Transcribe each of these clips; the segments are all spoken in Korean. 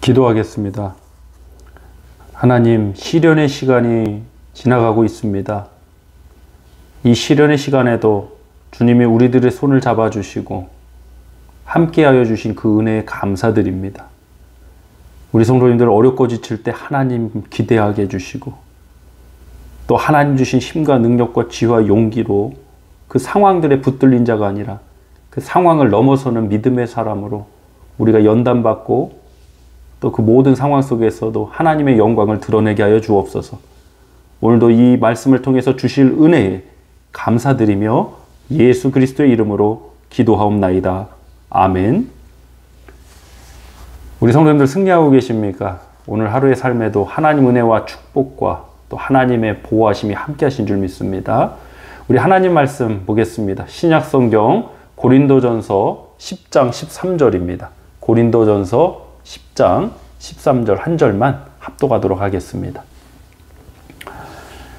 기도하겠습니다. 하나님, 시련의 시간이 지나가고 있습니다. 이 시련의 시간에도 주님이 우리들의 손을 잡아주시고 함께하여 주신 그 은혜에 감사드립니다. 우리 성도님들 어렵고 지칠 때 하나님 기대하게 해주시고 또 하나님 주신 힘과 능력과 지혜와 용기로 그 상황들에 붙들린 자가 아니라 그 상황을 넘어서는 믿음의 사람으로 우리가 연단받고 또 그 모든 상황 속에서도 하나님의 영광을 드러내게 하여 주옵소서. 오늘도 이 말씀을 통해서 주실 은혜에 감사드리며 예수 그리스도의 이름으로 기도하옵나이다. 아멘. 우리 성도님들 승리하고 계십니까? 오늘 하루의 삶에도 하나님 은혜와 축복과 또 하나님의 보호하심이 함께 하신 줄 믿습니다. 우리 하나님 말씀 보겠습니다. 신약 성경 고린도전서 10장 13절입니다. 고린도전서 10장 13절 한 절만 합독하도록 하겠습니다.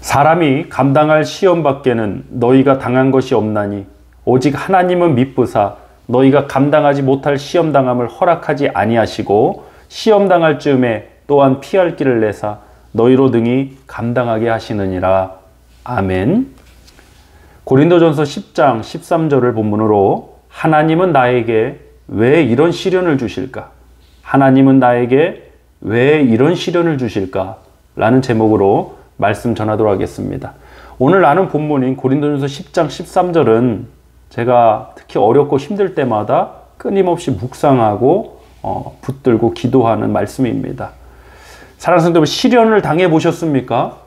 사람이 감당할 시험 밖에는 너희가 당한 것이 없나니 오직 하나님은 미쁘사 너희가 감당하지 못할 시험 당함을 허락하지 아니하시고 시험 당할 즈음에 또한 피할 길을 내사 너희로 등이 감당하게 하시느니라. 아멘. 고린도전서 10장 13절을 본문으로 하나님은 나에게 왜 이런 시련을 주실까? 하나님은 나에게 왜 이런 시련을 주실까? 라는 제목으로 말씀 전하도록 하겠습니다. 오늘 나눈 본문인 고린도전서 10장 13절은 제가 특히 어렵고 힘들 때마다 끊임없이 묵상하고 붙들고 기도하는 말씀입니다. 사랑하는 성도 여러분, 시련을 당해 보셨습니까?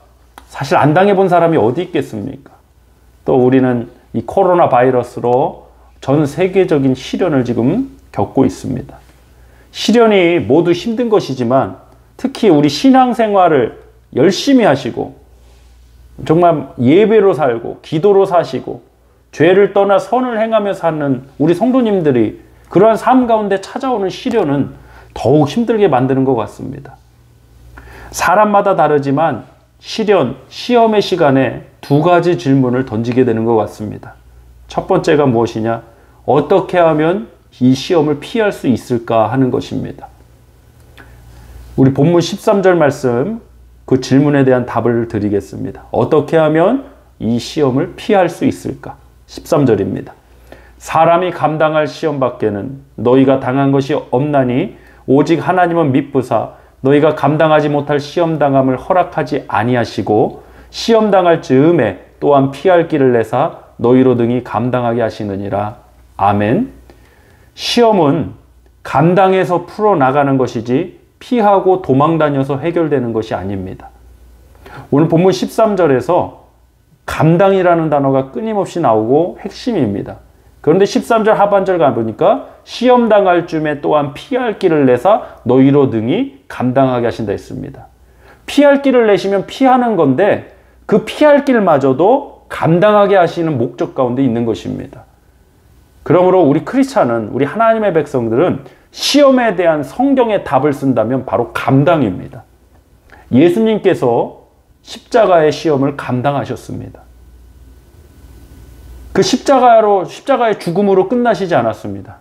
사실 안 당해 본 사람이 어디 있겠습니까? 또 우리는 이 코로나 바이러스로 전 세계적인 시련을 지금 겪고 있습니다. 시련이 모두 힘든 것이지만 특히 우리 신앙생활을 열심히 하시고 정말 예배로 살고 기도로 사시고 죄를 떠나 선을 행하며 사는 우리 성도님들이 그러한 삶 가운데 찾아오는 시련은 더욱 힘들게 만드는 것 같습니다. 사람마다 다르지만 시련, 시험의 시간에 두 가지 질문을 던지게 되는 것 같습니다. 첫 번째가 무엇이냐? 어떻게 하면 이 시험을 피할 수 있을까 하는 것입니다. 우리 본문 13절 말씀 그 질문에 대한 답을 드리겠습니다. 어떻게 하면 이 시험을 피할 수 있을까? 13절입니다. 사람이 감당할 시험 밖에는 너희가 당한 것이 없나니 오직 하나님은 미쁘사 너희가 감당하지 못할 시험 당함을 허락하지 아니하시고 시험 당할 즈음에 또한 피할 길을 내사 너희로 등이 감당하게 하시느니라. 아멘. 시험은 감당해서 풀어나가는 것이지 피하고 도망다녀서 해결되는 것이 아닙니다. 오늘 본문 13절에서 감당이라는 단어가 끊임없이 나오고 핵심입니다. 그런데 13절 하반절 가보니까 시험 당할 쯤에 또한 피할 길을 내사 너희로 등이 감당하게 하신다 했습니다. 피할 길을 내시면 피하는 건데 그 피할 길마저도 감당하게 하시는 목적 가운데 있는 것입니다. 그러므로 우리 크리스찬은, 우리 하나님의 백성들은 시험에 대한 성경의 답을 쓴다면 바로 감당입니다. 예수님께서 십자가의 시험을 감당하셨습니다. 그 십자가의 죽음으로 끝나시지 않았습니다.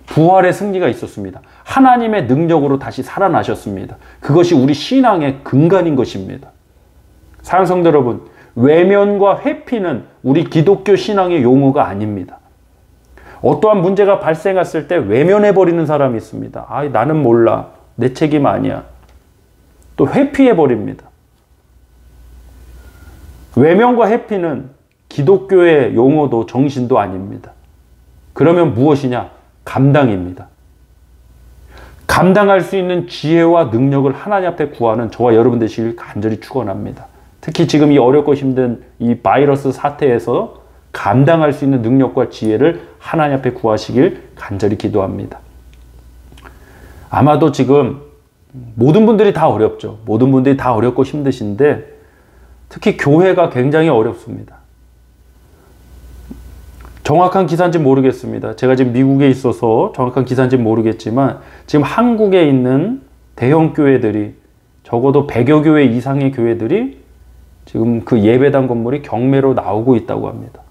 부활의 승리가 있었습니다. 하나님의 능력으로 다시 살아나셨습니다. 그것이 우리 신앙의 근간인 것입니다. 사랑하는 성도 여러분, 외면과 회피는 우리 기독교 신앙의 용어가 아닙니다. 어떠한 문제가 발생했을 때 외면해버리는 사람이 있습니다. 나는 몰라. 내 책임 아니야. 또 회피해버립니다. 외면과 회피는 기독교의 용어도 정신도 아닙니다. 그러면 무엇이냐? 감당입니다. 감당할 수 있는 지혜와 능력을 하나님 앞에 구하는 저와 여러분 되시길 간절히 축원합니다. 특히 지금 이 어렵고 힘든 이 바이러스 사태에서 감당할 수 있는 능력과 지혜를 하나님 앞에 구하시길 간절히 기도합니다. 아마도 지금 모든 분들이 다 어렵죠. 모든 분들이 다 어렵고 힘드신데 특히 교회가 굉장히 어렵습니다. 정확한 기사인지 모르겠습니다. 제가 지금 미국에 있어서 정확한 기사인지 모르겠지만 지금 한국에 있는 대형 교회들이 적어도 100여 교회 이상의 교회들이 지금 그 예배당 건물이 경매로 나오고 있다고 합니다.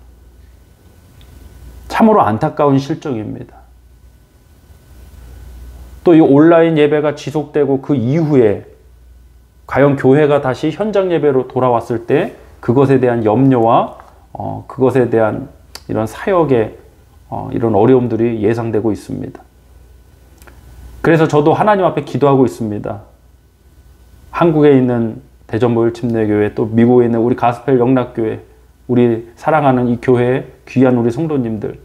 참으로 안타까운 실정입니다. 또 이 온라인 예배가 지속되고 그 이후에 과연 교회가 다시 현장 예배로 돌아왔을 때 그것에 대한 염려와 그것에 대한 이런 사역의 이런 어려움들이 예상되고 있습니다. 그래서 저도 하나님 앞에 기도하고 있습니다. 한국에 있는 대전보혈 침례교회, 또 미국에 있는 우리 가스펠 영락교회, 우리 사랑하는 이 교회의 귀한 우리 성도님들,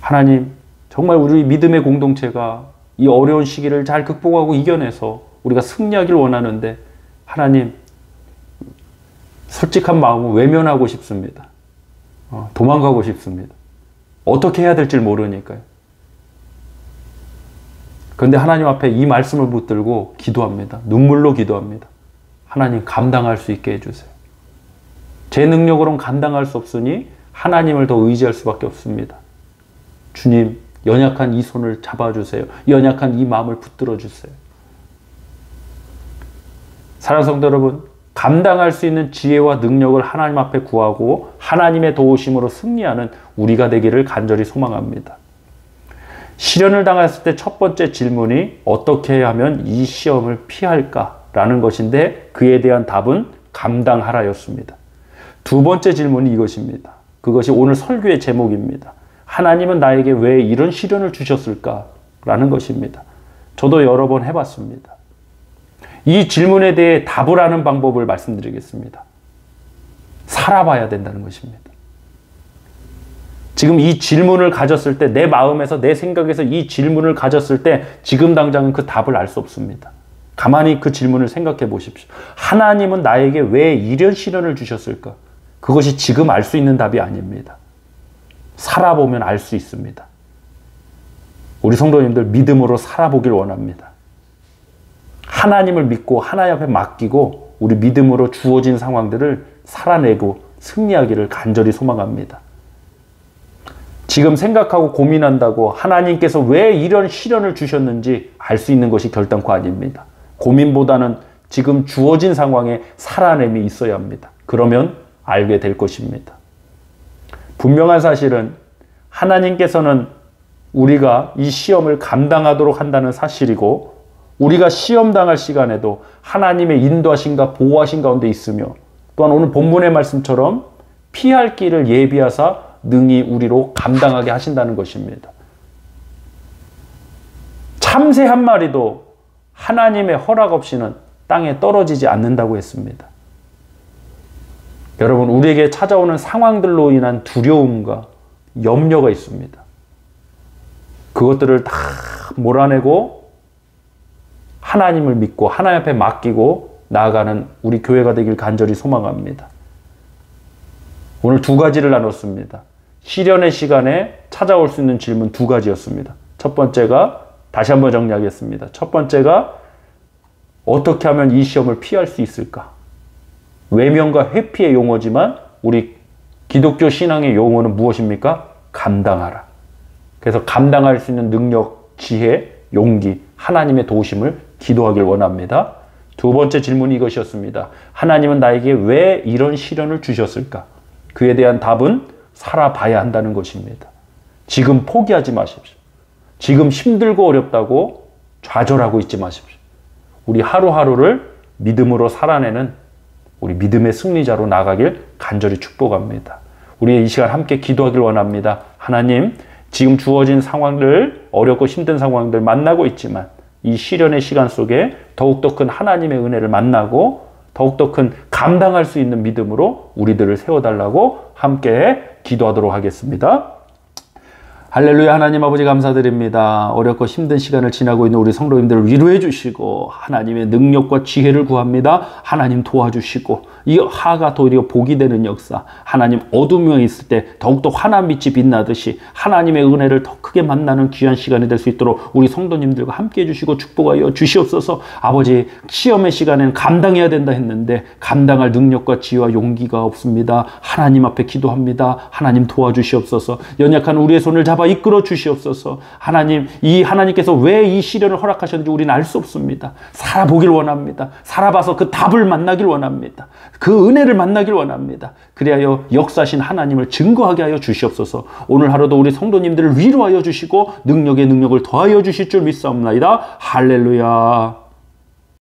하나님 정말 우리 믿음의 공동체가 이 어려운 시기를 잘 극복하고 이겨내서 우리가 승리하길 원하는데, 하나님 솔직한 마음은 외면하고 싶습니다. 도망가고 싶습니다. 어떻게 해야 될지 모르니까요. 그런데 하나님 앞에 이 말씀을 붙들고 기도합니다. 눈물로 기도합니다. 하나님 감당할 수 있게 해주세요. 제 능력으로는 감당할 수 없으니 하나님을 더 의지할 수밖에 없습니다. 주님, 연약한 이 손을 잡아주세요. 연약한 이 마음을 붙들어 주세요. 사랑하는 성도 여러분, 감당할 수 있는 지혜와 능력을 하나님 앞에 구하고 하나님의 도우심으로 승리하는 우리가 되기를 간절히 소망합니다. 시련을 당했을 때 첫 번째 질문이 어떻게 하면 이 시험을 피할까라는 것인데, 그에 대한 답은 감당하라였습니다. 두 번째 질문이 이것입니다. 그것이 오늘 설교의 제목입니다. 하나님은 나에게 왜 이런 시련을 주셨을까라는 것입니다. 저도 여러 번 해봤습니다. 이 질문에 대해 답을 하는 방법을 말씀드리겠습니다. 살아봐야 된다는 것입니다. 지금 이 질문을 가졌을 때, 내 마음에서, 내 생각에서 이 질문을 가졌을 때 지금 당장은 그 답을 알 수 없습니다. 가만히 그 질문을 생각해 보십시오. 하나님은 나에게 왜 이런 시련을 주셨을까? 그것이 지금 알 수 있는 답이 아닙니다. 살아보면 알 수 있습니다. 우리 성도님들 믿음으로 살아보길 원합니다. 하나님을 믿고 하나님 앞에 맡기고 우리 믿음으로 주어진 상황들을 살아내고 승리하기를 간절히 소망합니다. 지금 생각하고 고민한다고 하나님께서 왜 이런 시련을 주셨는지 알 수 있는 것이 결단코 아닙니다. 고민보다는 지금 주어진 상황에 살아냄이 있어야 합니다. 그러면 알게 될 것입니다. 분명한 사실은 하나님께서는 우리가 이 시험을 감당하도록 한다는 사실이고, 우리가 시험 당할 시간에도 하나님의 인도하심과 보호하심 가운데 있으며, 또한 오늘 본문의 말씀처럼 피할 길을 예비하사 능히 우리로 감당하게 하신다는 것입니다. 참새 한 마리도 하나님의 허락 없이는 땅에 떨어지지 않는다고 했습니다. 여러분, 우리에게 찾아오는 상황들로 인한 두려움과 염려가 있습니다. 그것들을 다 몰아내고 하나님을 믿고 하나님 앞에 맡기고 나아가는 우리 교회가 되길 간절히 소망합니다. 오늘 두 가지를 나눴습니다. 시련의 시간에 찾아올 수 있는 질문 두 가지였습니다. 첫 번째가, 다시 한번 정리하겠습니다. 첫 번째가 어떻게 하면 이 시험을 피할 수 있을까? 외면과 회피의 용어지만 우리 기독교 신앙의 용어는 무엇입니까? 감당하라. 그래서 감당할 수 있는 능력, 지혜, 용기, 하나님의 도우심을 기도하길 원합니다. 두 번째 질문이 이것이었습니다. 하나님은 나에게 왜 이런 시련을 주셨을까? 그에 대한 답은 살아봐야 한다는 것입니다. 지금 포기하지 마십시오. 지금 힘들고 어렵다고 좌절하고 있지 마십시오. 우리 하루하루를 믿음으로 살아내는 우리 믿음의 승리자로 나가길 간절히 축복합니다. 우리 이 시간 함께 기도하길 원합니다. 하나님, 지금 주어진 상황들, 어렵고 힘든 상황들 만나고 있지만 이 시련의 시간 속에 더욱더 큰 하나님의 은혜를 만나고 더욱더 큰 감당할 수 있는 믿음으로 우리들을 세워달라고 함께 기도하도록 하겠습니다. 할렐루야. 하나님 아버지 감사드립니다. 어렵고 힘든 시간을 지나고 있는 우리 성도님들을 위로해 주시고 하나님의 능력과 지혜를 구합니다. 하나님 도와주시고 이 화가 도리어 복이 되는 역사, 하나님 어둠에 있을 때 더욱더 환한 빛이 빛나듯이 하나님의 은혜를 더 크게 만나는 귀한 시간이 될 수 있도록 우리 성도님들과 함께 해주시고 축복하여 주시옵소서. 아버지, 시험의 시간에는 감당해야 된다 했는데 감당할 능력과 지혜와 용기가 없습니다. 하나님 앞에 기도합니다. 하나님 도와주시옵소서. 연약한 우리의 손을 잡아 붙잡아 이끌어 주시옵소서. 하나님, 이 하나님께서 왜 이 시련을 허락하셨는지 우리는 알 수 없습니다. 살아보길 원합니다. 살아봐서 그 답을 만나길 원합니다. 그 은혜를 만나길 원합니다. 그리하여 역사하신 하나님을 증거하게 하여 주시옵소서. 오늘 하루도 우리 성도님들을 위로하여 주시고 능력에 능력을 더하여 주실 줄 믿사옵나이다. 할렐루야.